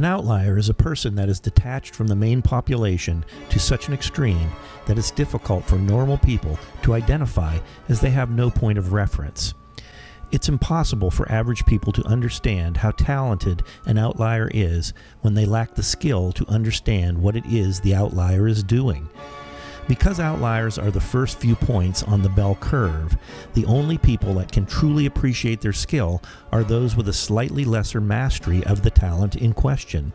An outlier is a person that is detached from the main population to such an extreme that it's difficult for normal people to identify, as they have no point of reference. It's impossible for average people to understand how talented an outlier is when they lack the skill to understand what it is the outlier is doing. Because outliers are the first few points on the bell curve, the only people that can truly appreciate their skill are those with a slightly lesser mastery of the talent in question.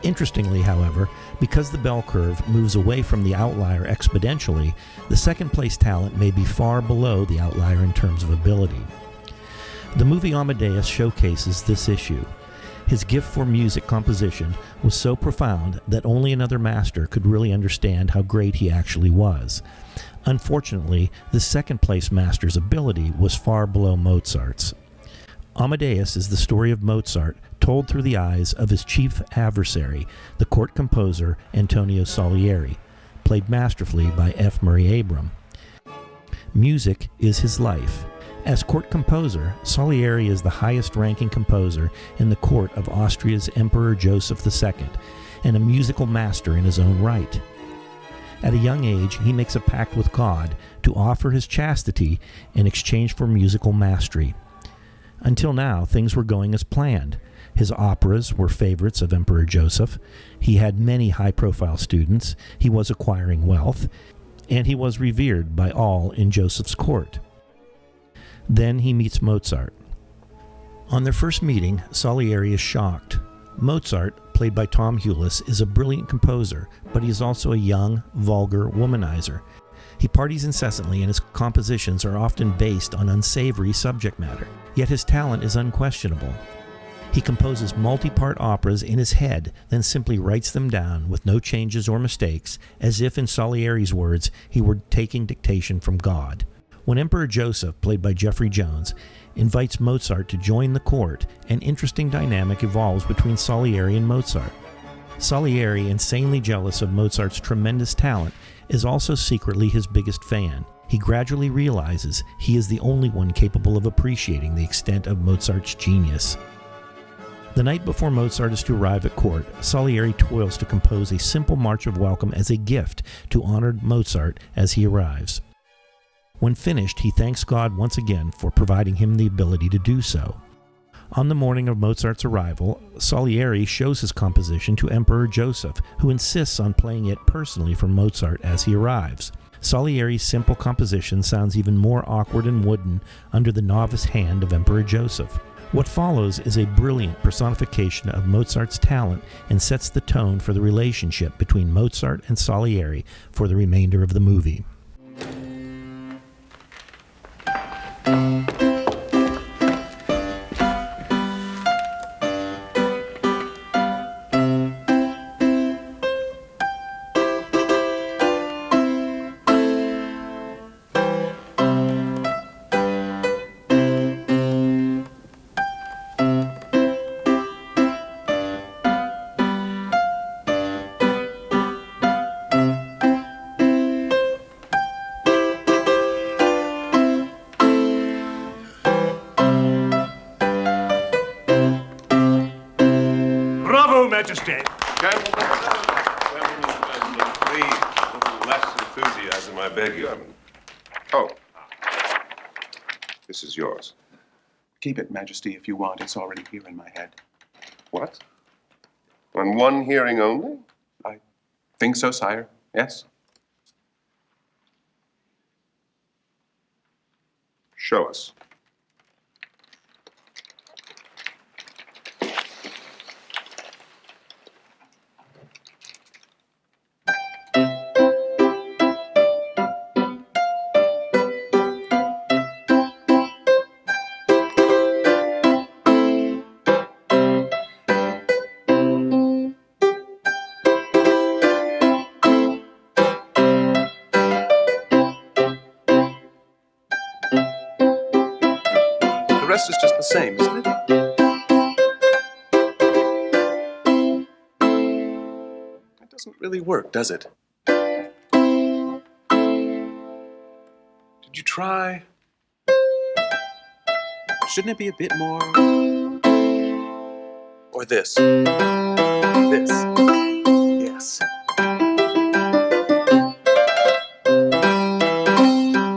Interestingly, however, because the bell curve moves away from the outlier exponentially, the second place talent may be far below the outlier in terms of ability. The movie Amadeus showcases this issue. His gift for music composition was so profound that only another master could really understand how great he actually was. Unfortunately, the second place master's ability was far below Mozart's. Amadeus is the story of Mozart told through the eyes of his chief adversary, the court composer Antonio Salieri, played masterfully by F. Murray Abraham. Music is his life. As court composer, Salieri is the highest-ranking composer in the court of Austria's Emperor Joseph II, and a musical master in his own right. At a young age, he makes a pact with God to offer his chastity in exchange for musical mastery. Until now, things were going as planned. His operas were favorites of Emperor Joseph. He had many high-profile students. He was acquiring wealth, and he was revered by all in Joseph's court. Then he meets Mozart. On their first meeting, Salieri is shocked. Mozart, played by Tom Hewlett, is a brilliant composer, but he is also a young, vulgar womanizer. He parties incessantly, and his compositions are often based on unsavory subject matter, yet his talent is unquestionable. He composes multi-part operas in his head, then simply writes them down with no changes or mistakes, as if, in Salieri's words, he were taking dictation from God. When Emperor Joseph, played by Jeffrey Jones, invites Mozart to join the court, an interesting dynamic evolves between Salieri and Mozart. Salieri, insanely jealous of Mozart's tremendous talent, is also secretly his biggest fan. He gradually realizes he is the only one capable of appreciating the extent of Mozart's genius. The night before Mozart is to arrive at court, Salieri toils to compose a simple march of welcome as a gift to honor Mozart as he arrives. When finished, he thanks God once again for providing him the ability to do so. On the morning of Mozart's arrival, Salieri shows his composition to Emperor Joseph, who insists on playing it personally for Mozart as he arrives. Salieri's simple composition sounds even more awkward and wooden under the novice hand of Emperor Joseph. What follows is a brilliant personification of Mozart's talent and sets the tone for the relationship between Mozart and Salieri for the remainder of the movie. Majesty. Gentlemen, please, a little less enthusiasm, I beg you. Oh, this is yours. Keep it, Majesty, if you want. It's already here in my head. What? On one hearing only? I think so, sire. Yes. Show us. The rest is just the same, isn't it? It doesn't really work, does it? Did you try? Shouldn't it be a bit more? Or this? This. Yes.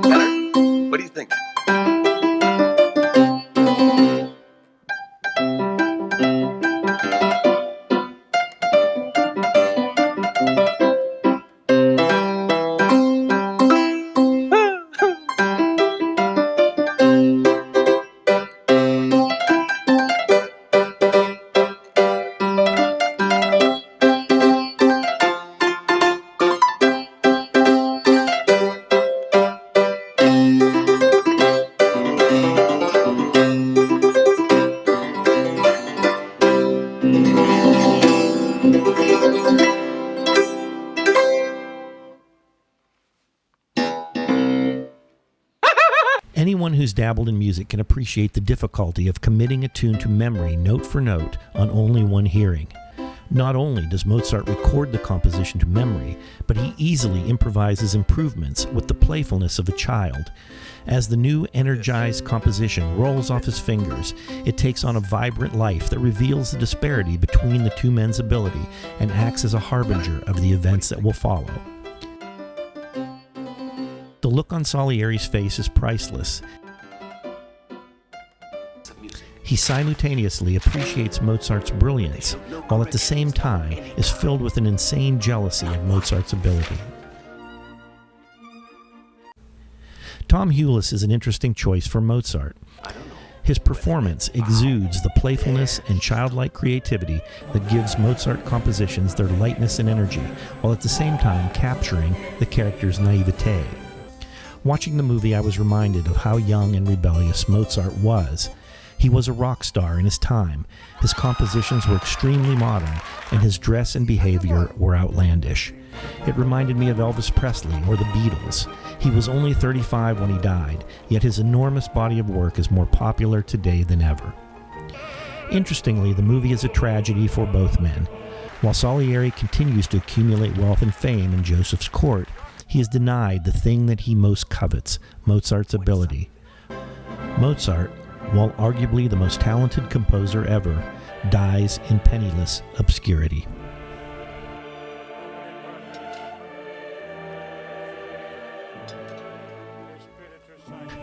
Better? What do you think? Anyone who's dabbled in music can appreciate the difficulty of committing a tune to memory note for note on only one hearing. Not only does Mozart record the composition to memory, but he easily improvises improvements with the playfulness of a child. As the new energized composition rolls off his fingers, it takes on a vibrant life that reveals the disparity between the two men's ability and acts as a harbinger of the events that will follow. The look on Salieri's face is priceless. He simultaneously appreciates Mozart's brilliance, while at the same time is filled with an insane jealousy of Mozart's ability. Tom Hewlett is an interesting choice for Mozart. His performance exudes the playfulness and childlike creativity that gives Mozart compositions their lightness and energy, while at the same time capturing the character's naivete. Watching the movie, I was reminded of how young and rebellious Mozart was. He was a rock star in his time. His compositions were extremely modern, and his dress and behavior were outlandish. It reminded me of Elvis Presley or the Beatles. He was only 35 when he died, yet his enormous body of work is more popular today than ever. Interestingly, the movie is a tragedy for both men. While Salieri continues to accumulate wealth and fame in Joseph's court, he is denied the thing that he most covets, Mozart's ability. Mozart, while arguably the most talented composer ever, dies in penniless obscurity.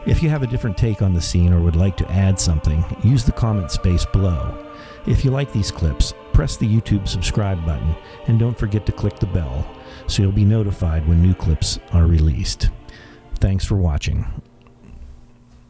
If you have a different take on the scene or would like to add something, use the comment space below. If you like these clips, press the YouTube subscribe button and don't forget to click the bell so you'll be notified when new clips are released. Thanks for watching.